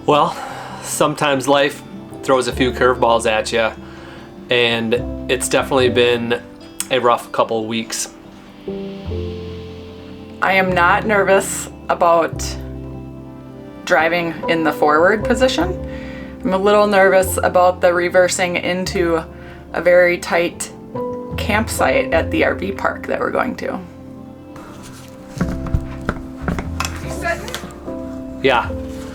Well, sometimes life throws a few curveballs at you, and it's definitely been a rough couple weeks. I am not nervous about driving in the forward position. I'm a little nervous about the reversing into a very tight campsite at the RV park that we're going to. You sitting? Yeah.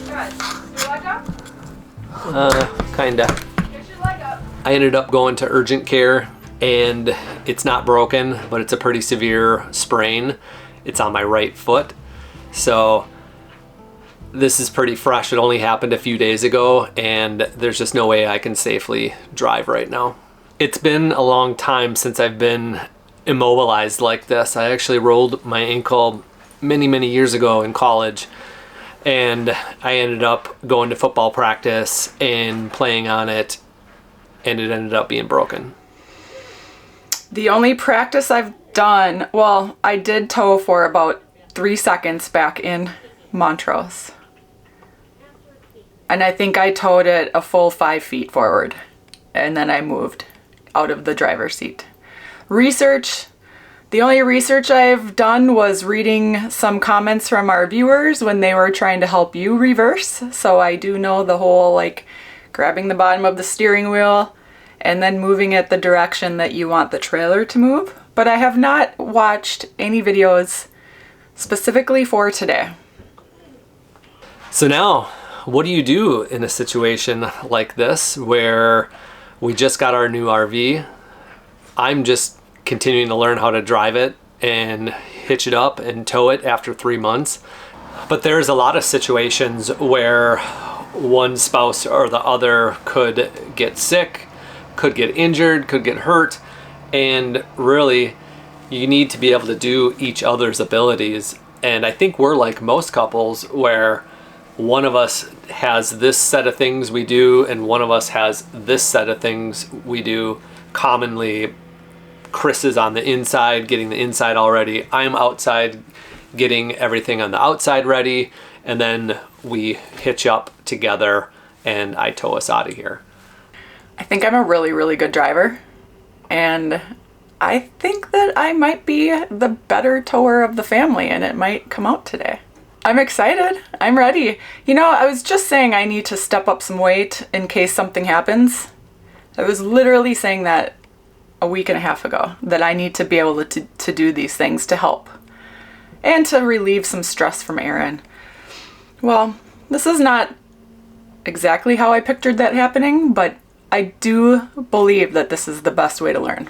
Good. Your leg up? Kinda. Get your leg up. I ended up going to urgent care, and it's not broken, but it's a pretty severe sprain. It's on my right foot. So this is pretty fresh. It only happened a few days ago, and there's just no way I can safely drive right now. It's been a long time since I've been immobilized like this. I actually rolled my ankle many years ago in college, and I ended up going to football practice and playing on it, and it ended up being broken. The only practice I've done, well, I did tow for about 3 seconds back in Montrose. And I think I towed it a full 5 feet forward. And then I moved out of the driver's seat. Research, the only research I've done was reading some comments from our viewers when they were trying to help you reverse. So I do know the whole like grabbing the bottom of the steering wheel and then moving it the direction that you want the trailer to move. But I have not watched any videos specifically for today. So now, what do you do in a situation like this where we just got our new RV? I'm just continuing to learn how to drive it and hitch it up and tow it after 3 months. But there's a lot of situations where one spouse or the other could get sick, could get injured, could get hurt, and really you need to be able to do each other's abilities. And I think we're like most couples where one of us has this set of things we do and one of us has this set of things we do. Commonly, Chris is on the inside getting the inside all ready. I'm outside getting everything on the outside ready, and then we hitch up together and I tow us out of here. I think I'm a really good driver, and I think that I might be the better tower of the family, and it might come out today. I'm excited. I'm ready. You know, I was just saying I need to step up some weight in case something happens. I was literally saying that a week and a half ago, that I need to be able to do these things to help and to relieve some stress from Aaron. Well, this is not exactly how I pictured that happening, but I do believe that this is the best way to learn.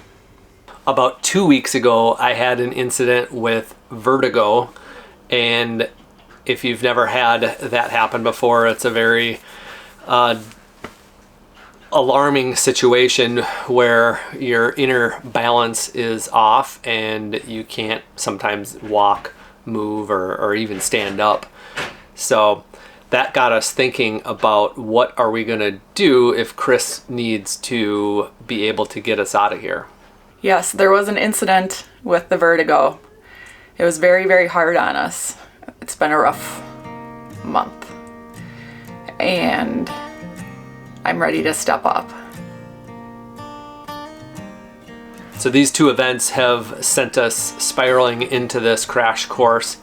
About 2 weeks ago, I had an incident with vertigo, and if you've never had that happen before, it's a very alarming situation where your inner balance is off and you can't sometimes walk, move, or even stand up. So that got us thinking about what are we gonna do if Chris needs to be able to get us out of here. Yes, there was an incident with the vertigo. It was very hard on us. It's been a rough month, and I'm ready to step up. So these two events have sent us spiraling into this crash course,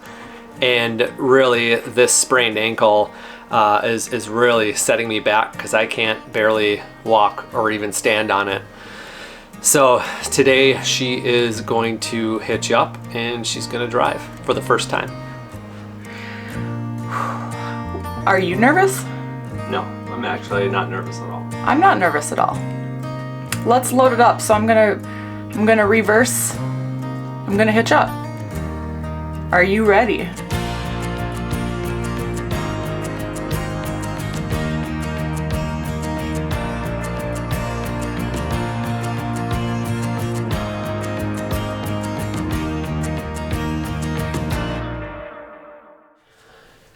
and really this sprained ankle is really setting me back because I can't barely walk or even stand on it. So today she is going to hitch up and she's going to drive for the first time. Are you nervous? No, I'm actually not nervous at all. I'm not nervous at all. Let's load it up. So I'm gonna reverse. I'm gonna hitch up. Are you ready?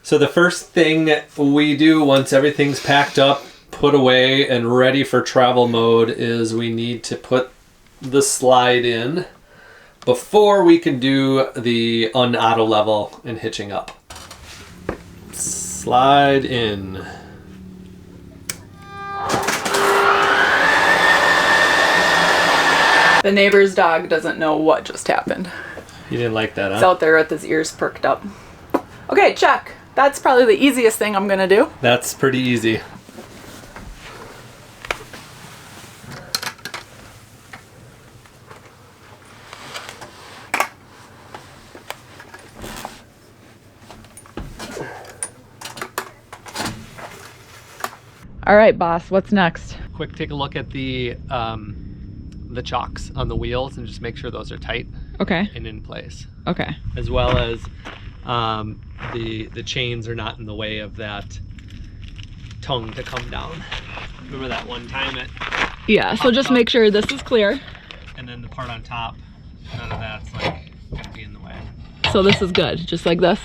So the first thing we do once everything's packed up, put away, and ready for travel mode is we need to put the slide in before we can do the unauto level and hitching up. Slide in. The neighbor's dog doesn't know what just happened. You didn't like that, huh? He's out there with his ears perked up. Okay, check. That's probably the easiest thing I'm gonna do. That's pretty easy. All right, boss, what's next? Quick, take a look at the chocks on the wheels and just make sure those are tight. Okay. And in place. Okay. As well as the chains are not in the way of that tongue to come down. Remember that one time it? Yeah, so just make sure this is clear. And then the part on top, none of that's like gonna be in the way. So this is good, just like this.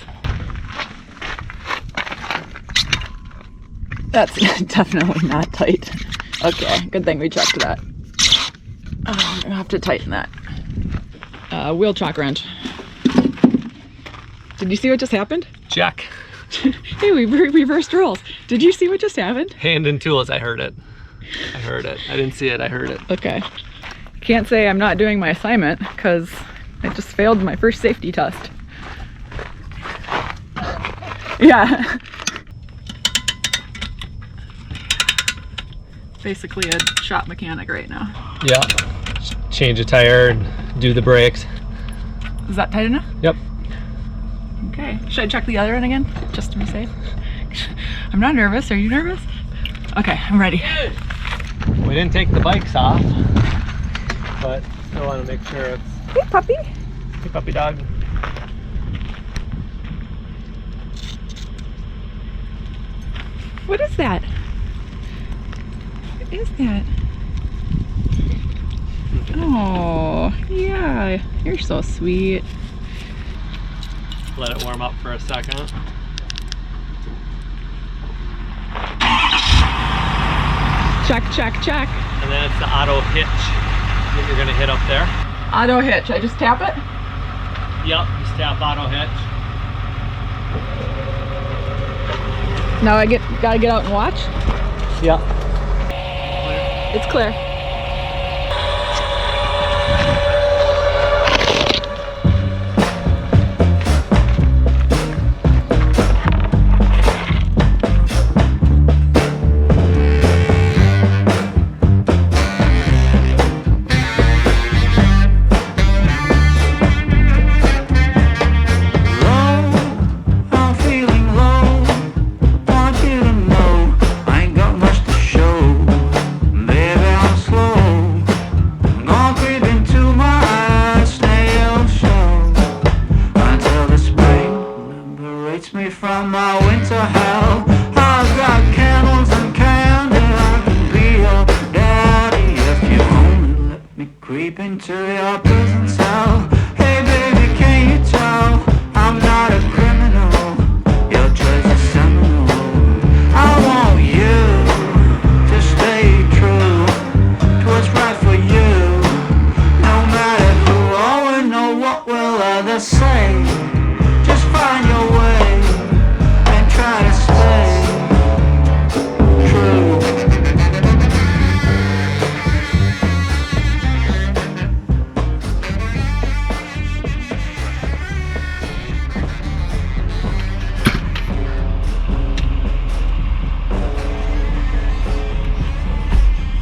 That's definitely not tight. Okay, good thing we checked that. Oh, I'm gonna have to tighten that. Wheel chock wrench. Did you see what just happened? Check. Hey, we reversed roles. Did you see what just happened? Hand and tools, I heard it. I heard it. I didn't see it, I heard it. Okay. Can't say I'm not doing my assignment because I just failed my first safety test. Yeah. Basically a shop mechanic right now. Yeah. Change a tire and do the brakes. Is that tight enough? Yep. Okay. Should I check the other one again? Just to be safe? I'm not nervous. Are you nervous? Okay, I'm ready. We didn't take the bikes off, but still want to make sure it's... Hey, puppy. Hey, puppy dog. What is that? What is that? Oh, yeah. You're so sweet. Let it warm up for a second. Check, check, check. And then it's the auto hitch that you're gonna hit up there. Auto hitch. I just tap it? Yep, just tap auto hitch. Now I gotta get out and watch? Yep. It's clear.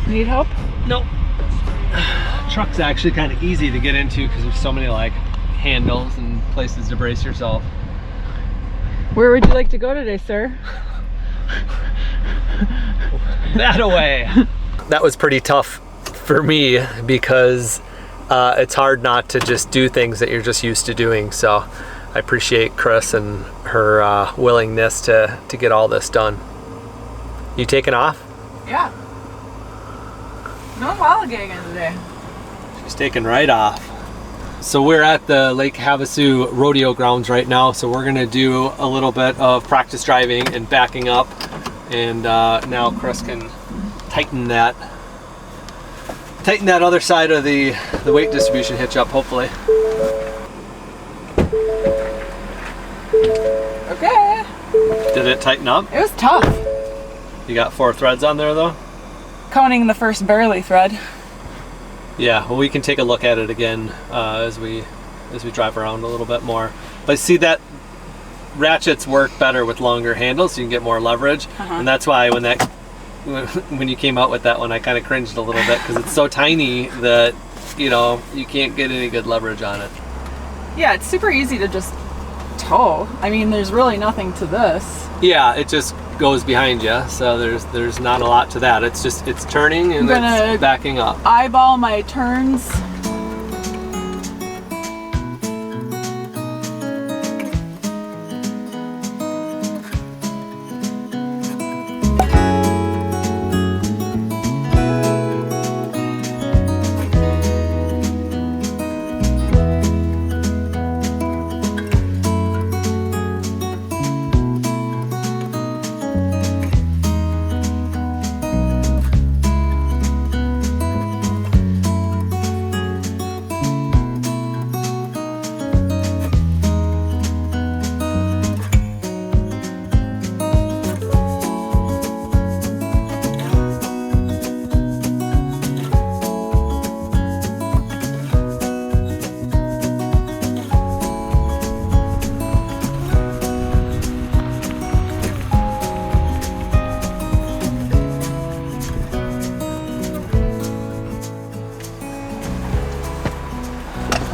Need help? Nope. Truck's actually kind of easy to get into because there's so many like handles and places to brace yourself. Where would you like to go today, sir? That away. That was pretty tough for me because it's hard not to just do things that you're just used to doing. So I appreciate Chris and her willingness to get all this done. You taking off? Yeah. No lollygagging today. She's taking right off. So we're at the Lake Havasu rodeo grounds right now. So we're gonna do a little bit of practice driving and backing up. And now Chris can tighten that other side of the weight distribution hitch up, hopefully. Okay. Did it tighten up? It was tough. You got 4 threads on there though? Counting the first barely thread. Yeah, well, we can take a look at it again as we drive around a little bit more. But see that ratchets work better with longer handles, so you can get more leverage. And that's why when you came out with that one, I kind of cringed a little bit because it's so tiny that, you know, you can't get any good leverage on it. Yeah, it's super easy to just tow. I mean, there's really nothing to this. Yeah, it just goes behind you, so there's not a lot to that. It's turning and it's backing up. Eyeball my turns.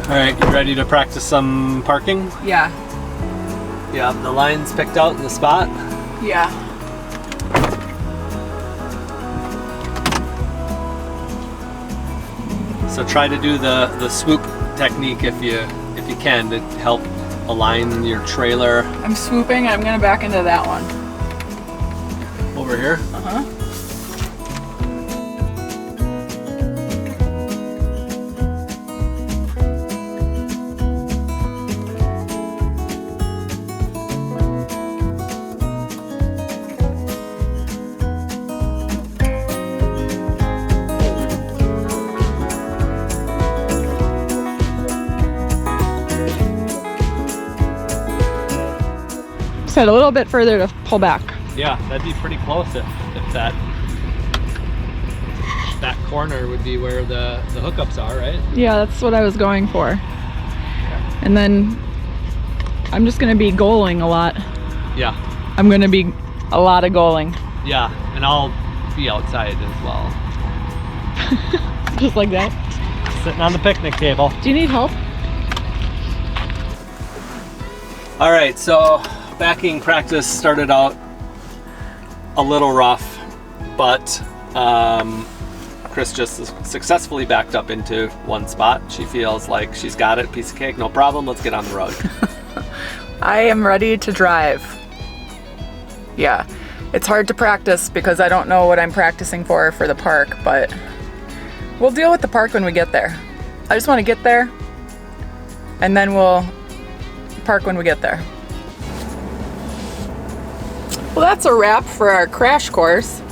All right, you ready to practice some parking? Yeah. You have the lines picked out in the spot? Yeah. So try to do the swoop technique if you can to help align your trailer. I'm swooping. I'm gonna back into that one. Over here? Uh-huh. Said a little bit further to pull back. Yeah, that'd be pretty close if that corner would be where the hookups are, right? Yeah, that's what I was going for. And then I'm just gonna be goaling a lot. Yeah. I'm gonna be a lot of goaling. Yeah, and I'll be outside as well. Just like that. Sitting on the picnic table. Do you need help? All right, so backing practice started out a little rough, but Chris just successfully backed up into one spot. She feels like she's got it, piece of cake, no problem, let's get on the road. I am ready to drive. Yeah, it's hard to practice because I don't know what I'm practicing for the park, but we'll deal with the park when we get there. I just want to get there, and then we'll park when we get there. Well, that's a wrap for our crash course.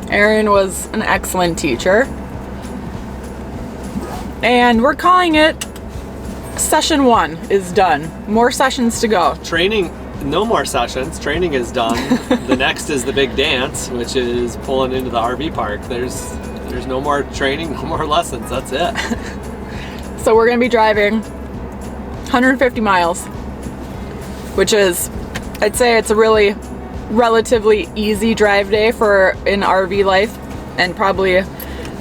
Erin was an excellent teacher. And we're calling it session 1 is done. More sessions to go. Training, no more sessions. Training is done. The next is the big dance, which is pulling into the RV park. There's no more training, no more lessons. That's it. So we're gonna be driving 150 miles, which is, I'd say it's a really relatively easy drive day for an RV life, and probably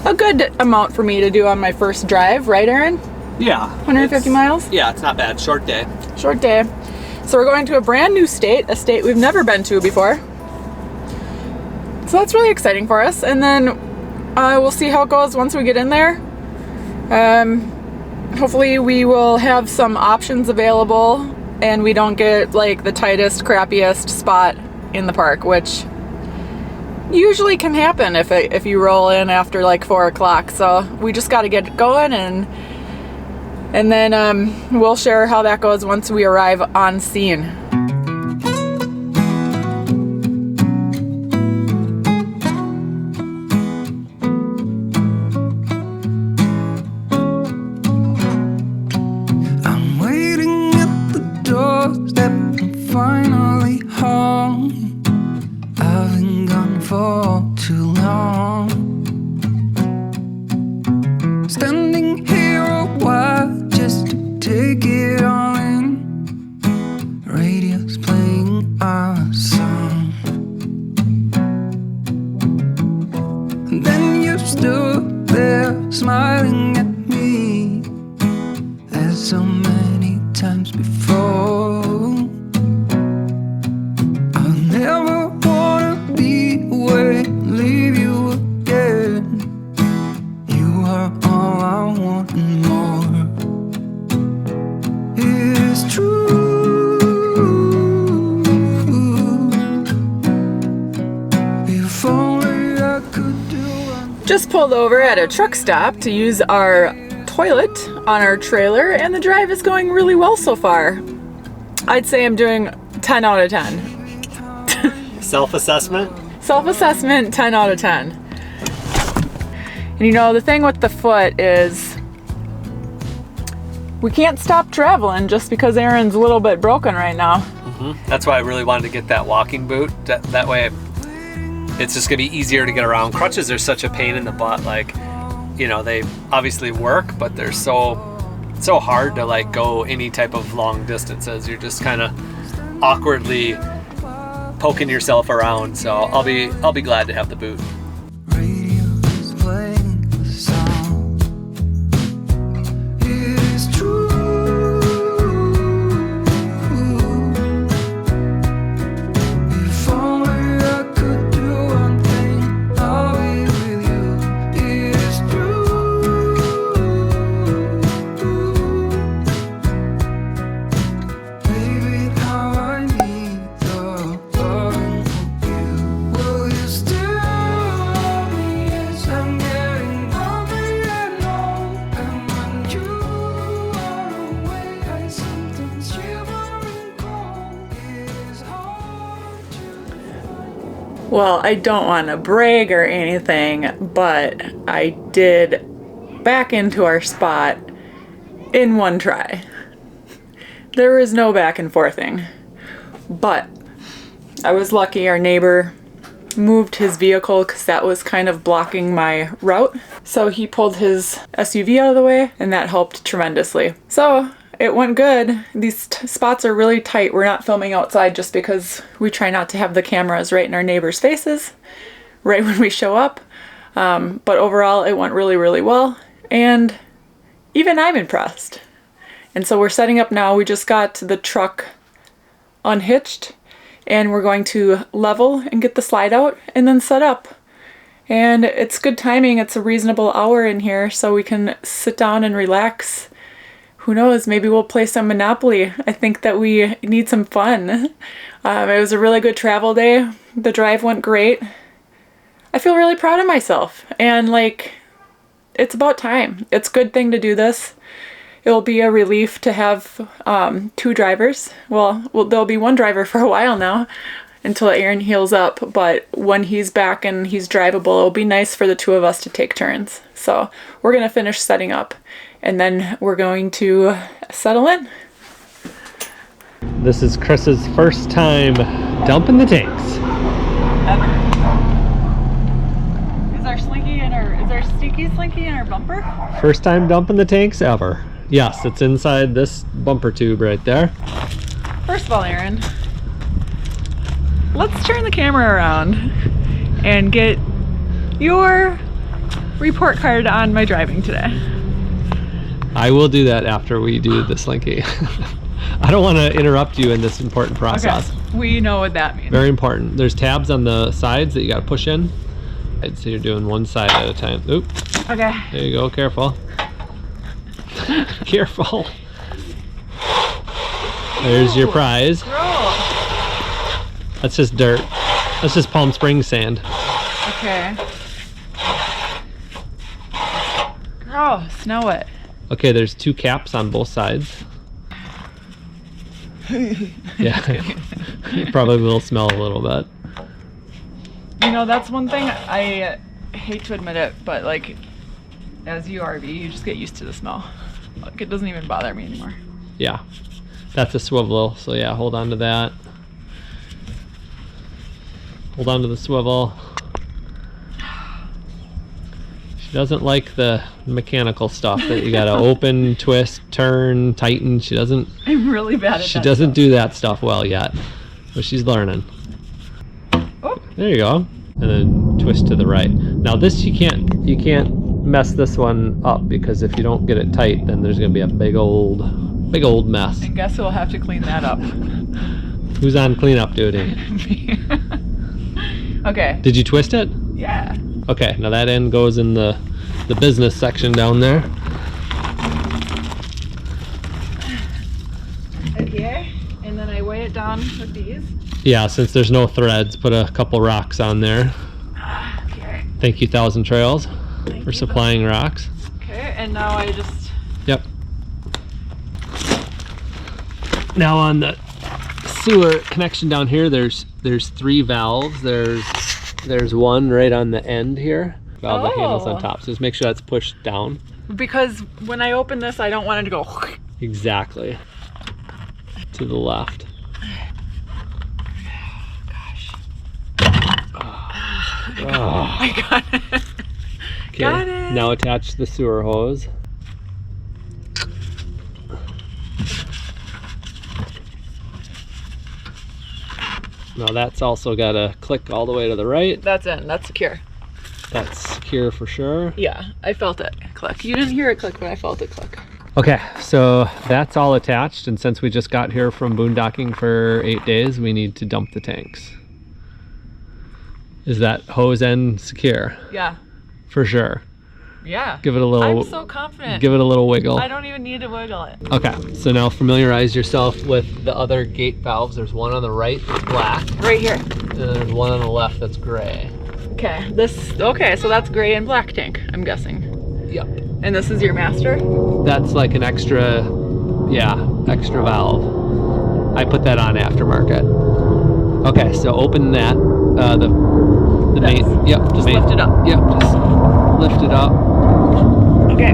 a good amount for me to do on my first drive, right, Erin? Yeah. 150 miles? Yeah, it's not bad. Short day. Short day. So we're going to a brand new state, a state we've never been to before. So that's really exciting for us. And then we'll see how it goes once we get in there. Hopefully we will have some options available and we don't get like the tightest, crappiest spot in the park, which usually can happen if you roll in after like 4 o'clock. So we just got to get going, and then we'll share how that goes once we arrive on scene. I'm waiting at the doorstep, I'm finally home. I've been gone for too long. Standing Just pulled over at a truck stop to use our toilet on our trailer, and the drive is going really well so far. I'd say I'm doing 10 out of 10. Self-assessment? Self-assessment, 10 out of 10. And you know, the thing with the foot is we can't stop traveling just because Aaron's a little bit broken right now. That's why I really wanted to get that walking boot. That way it's just gonna be easier to get around. Crutches are such a pain in the butt. Like, you know, they obviously work, but they're so hard to like go any type of long distances. You're just kind of awkwardly poking yourself around. So I'll be glad to have the boot. Radio's playing the song. It is true. If only I could do one thing, I'll be with you. It is true. Baby, how I need the loving of you. Will you still love me as I'm getting older and old? And when you are away, I sometimes shivering cold. It is hard to. Well, I don't want to brag or anything, but I did back into our spot in one try. There was no back and forthing, but I was lucky our neighbor moved his vehicle because that was kind of blocking my route. So he pulled his SUV out of the way, and that helped tremendously. So it went good. These spots are really tight. We're not filming outside just because we try not to have the cameras right in our neighbors' faces right when we show up. But overall, it went really, really well. And even I'm impressed. And so we're setting up now. We just got the truck unhitched, and we're going to level and get the slide out and then set up. And it's good timing. It's a reasonable hour in here, so we can sit down and relax. Who knows, maybe we'll play some Monopoly. I think that we need some fun. It was a really good travel day. The drive went great. I feel really proud of myself. And like, it's about time. It's a good thing to do this. It'll be a relief to have 2 drivers. Well, there'll be 1 driver for a while now until Aaron heals up. But when he's back and he's drivable, it'll be nice for the 2 of us to take turns. So we're going to finish setting up, and then we're going to settle in. This is Chris's first time dumping the tanks. Ever. Is our sticky slinky in our bumper? First time dumping the tanks ever. Yes, it's inside this bumper tube right there. First of all, Aaron, let's turn the camera around and get your report card on my driving today. I will do that after we do the slinky. I don't want to interrupt you in this important process. Okay, we know what that means. Very important. There's tabs on the sides that you got to push in. So you're doing one side at a time. Oop. Okay. There you go. Careful. Careful. There's your prize. Roll. That's just dirt. That's just Palm Springs sand. Okay. Gross. Now what? Okay, there's 2 caps on both sides. Yeah. You probably will smell a little bit. You know, that's one thing I hate to admit it, but like, as you RV, you just get used to the smell. Like, it doesn't even bother me anymore. Yeah. That's a swivel, so yeah, hold on to that. Hold on to the swivel. She doesn't like the mechanical stuff that you gotta open, twist, turn, tighten. She doesn't. I'm really bad at that. She doesn't do that stuff well yet, but she's learning. Oh. There you go. And then twist to the right. Now this you can't mess this one up, because if you don't get it tight, then there's gonna be a big old mess. And guess who'll have to clean that up? Who's on cleanup duty? Me. Okay. Did you twist it? Yeah. Okay, now that end goes in the business section down there. Okay. And then I weigh it down with these. Yeah, since there's no threads, put a couple rocks on there. Okay. Thank you, Thousand Trails. for supplying rocks. Okay, and now I just... Yep. Now on the sewer connection down here, there's 3 valves. There's one right on the end here. Valve that handles on top. So just make sure that's pushed down. Because when I open this, I don't want it to go... Exactly. To the left. Gosh. Oh. I got it. Okay, Got it. now attach the sewer hose. Now that's also got to click all the way to the right. That's in. That's secure. That's secure for sure. Yeah, I felt it click. You didn't hear it click, but I felt it click. Okay, so that's all attached, and since we just got here from boondocking for 8 days, we need to dump the tanks. Is that hose end secure? Yeah. For sure. Yeah. Give it a little... I'm so confident. Give it a little wiggle. I don't even need to wiggle it. Okay, so now familiarize yourself with the other gate valves. There's one on the right that's black, Right here. and there's one on the left that's gray. Okay. Okay, so that's gray and black tank, I'm guessing. Yep. And this is your master? That's like an extra, extra valve. I put that on aftermarket. Okay, so open that. The main. Yep. Just lift it up. Yep. Just lift it up. Okay.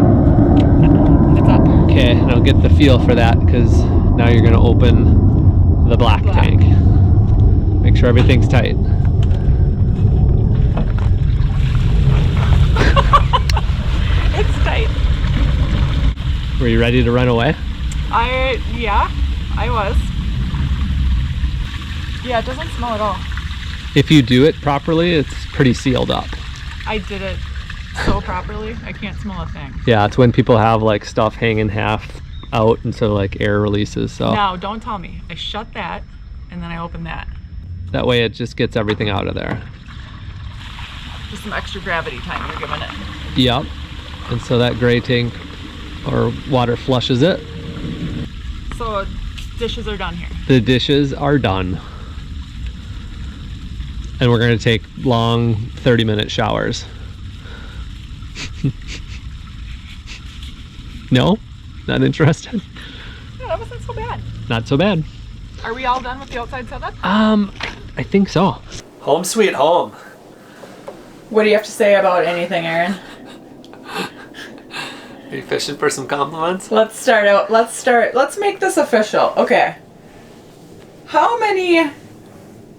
It's up. Okay, now get the feel for that, because now you're gonna open the black tank. Make sure everything's tight. It's tight. Were you ready to run away? Yeah, I was. Yeah, it doesn't smell at all. If you do it properly, it's pretty sealed up. I did it so properly, I can't smell a thing. Yeah, it's when people have like stuff hanging half out, and so like air releases. So Now, don't tell me. I shut that, and then I open that. that way it just gets everything out of there. Just some extra gravity time you're giving it. Yep. And so that gray tank or water flushes it. So dishes are done here. The dishes are done. And we're going to take long 30-minute showers. No? Not interested? Yeah, that wasn't so bad. Not so bad. Are we all done with the outside setup? I think so. Home sweet home. What do you have to say about anything, Aaron? Are you fishing for some compliments? Let's make this official. Okay. How many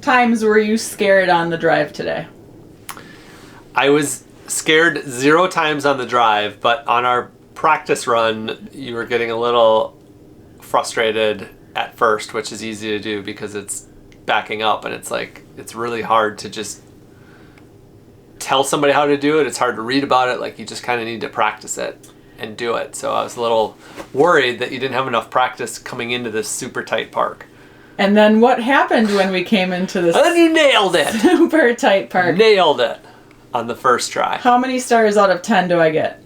times were you scared on the drive today? I was scared 0 times on the drive, but on our practice run, you were getting a little frustrated at first, which is easy to do because it's backing up, and it's like, it's really hard to just tell somebody how to do it. It's hard to read about it. Like, you just kind of need to practice it and do it. So I was a little worried that you didn't have enough practice coming into this super tight park. And then what happened when we came into this And then you nailed it. super tight park? Nailed it on the first try. How many stars out of 10 do I get?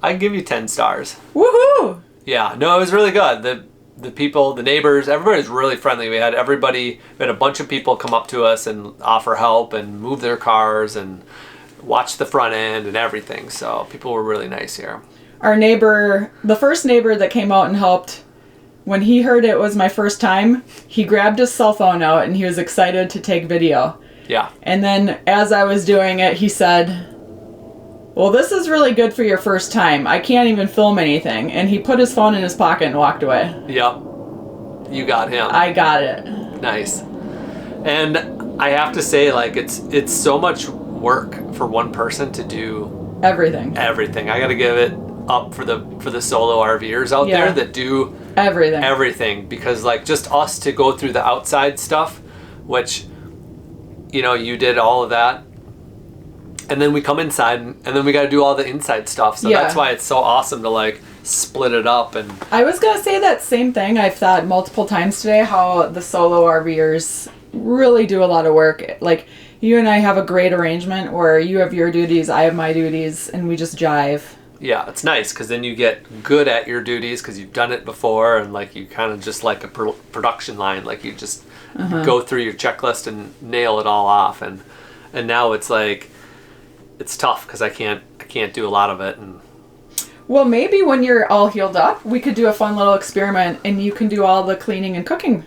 I give you 10 stars. Woohoo! Yeah, no, it was really good. The people, the neighbors, everybody was really friendly. We had a bunch of people come up to us and offer help and move their cars and watch the front end and everything. So people were really nice here. Our neighbor, the first neighbor that came out and helped, when he heard it was my first time, he grabbed his cell phone out and he was excited to take video. Yeah. And then as I was doing it, he said, "Well, this is really good for your first time. I can't even film anything." And he put his phone in his pocket and walked away. Yep. You got him. I got it. Nice. And I have to say, like, it's so much work for one person to do Everything. I got to give it up for the solo RVers out there that do everything, because like just us to go through the outside stuff, which, you know, you did all of that, and then we come inside and then we got to do all the inside stuff. So that's why it's so awesome to like split it up. And I was gonna say that same thing. I've thought multiple times today how the solo RVers really do a lot of work. Like, you and I have a great arrangement where you have your duties, I have my duties, and we just jive. Yeah, it's nice because then you get good at your duties because you've done it before, and like you kind of just like a production line, like you just go through your checklist and nail it all off. And now it's like it's tough because I can't do a lot of it. And Well, maybe when you're all healed up, we could do a fun little experiment and you can do all the cleaning and cooking.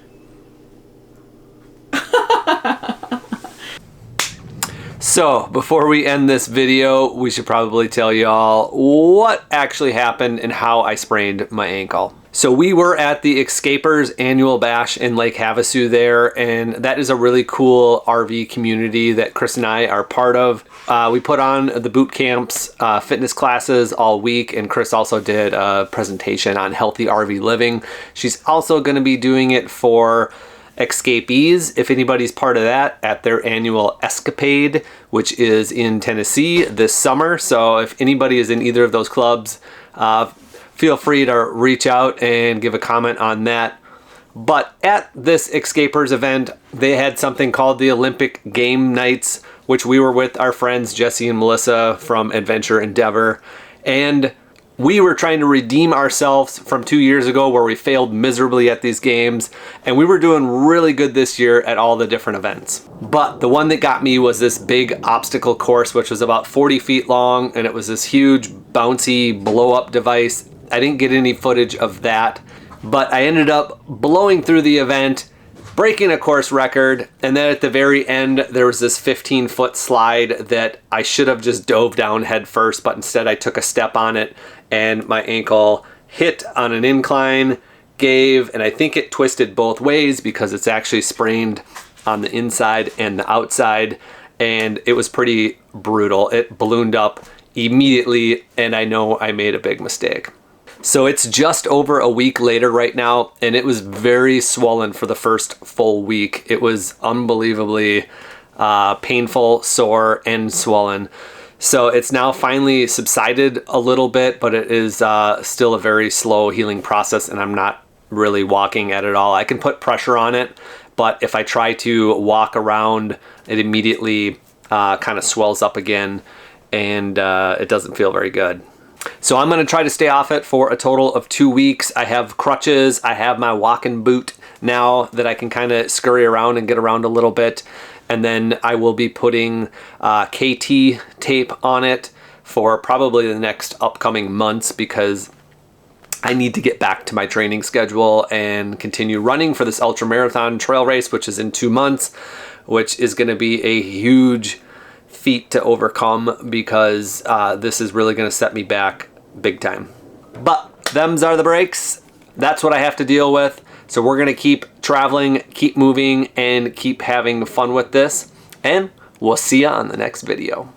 So, before we end this video, we should probably tell y'all what actually happened and how I sprained my ankle. So we were at the Escapers annual bash in Lake Havasu there, and that is a really cool RV community that Chris and I are part of. We put on the boot camps, fitness classes all week, and Chris also did a presentation on healthy RV living. She's also going to be doing it for escapees, if anybody's part of that, at their annual Escapade, which is in Tennessee this summer. So if anybody is in either of those clubs, feel free to reach out and give a comment on that. But at this Escapers event, they had something called the Olympic Game Nights, which we were with our friends Jesse and Melissa from Adventure Endeavor. And we were trying to redeem ourselves from 2 years ago where we failed miserably at these games, and we were doing really good this year at all the different events. But the one that got me was this big obstacle course, which was about 40 feet long, and it was this huge bouncy blow-up device. I didn't get any footage of that, but I ended up blowing through the event, breaking a course record, and then at the very end there was this 15-foot slide that I should have just dove down head first, but instead I took a step on it and my ankle hit on an incline, gave, and I think it twisted both ways because it's actually sprained on the inside and the outside, and it was pretty brutal. It ballooned up immediately, and I know I made a big mistake. So it's just over a week later right now, and it was very swollen for the first full week. It was unbelievably painful, sore, and swollen. So it's now finally subsided a little bit, but it is still a very slow healing process, and I'm not really walking at it all. I can put pressure on it, but if I try to walk around, it immediately kind of swells up again, and it doesn't feel very good. So I'm going to try to stay off it for a total of 2 weeks. I have crutches. I have my walking boot now that I can kind of scurry around and get around a little bit. And then I will be putting KT tape on it for probably the next upcoming months because I need to get back to my training schedule and continue running for this ultra marathon trail race, which is in 2 months, which is going to be a huge feat to overcome because this is really going to set me back big time. But them's are the breaks. That's what I have to deal with. So we're going to keep traveling, keep moving, and keep having fun with this. And we'll see you on the next video.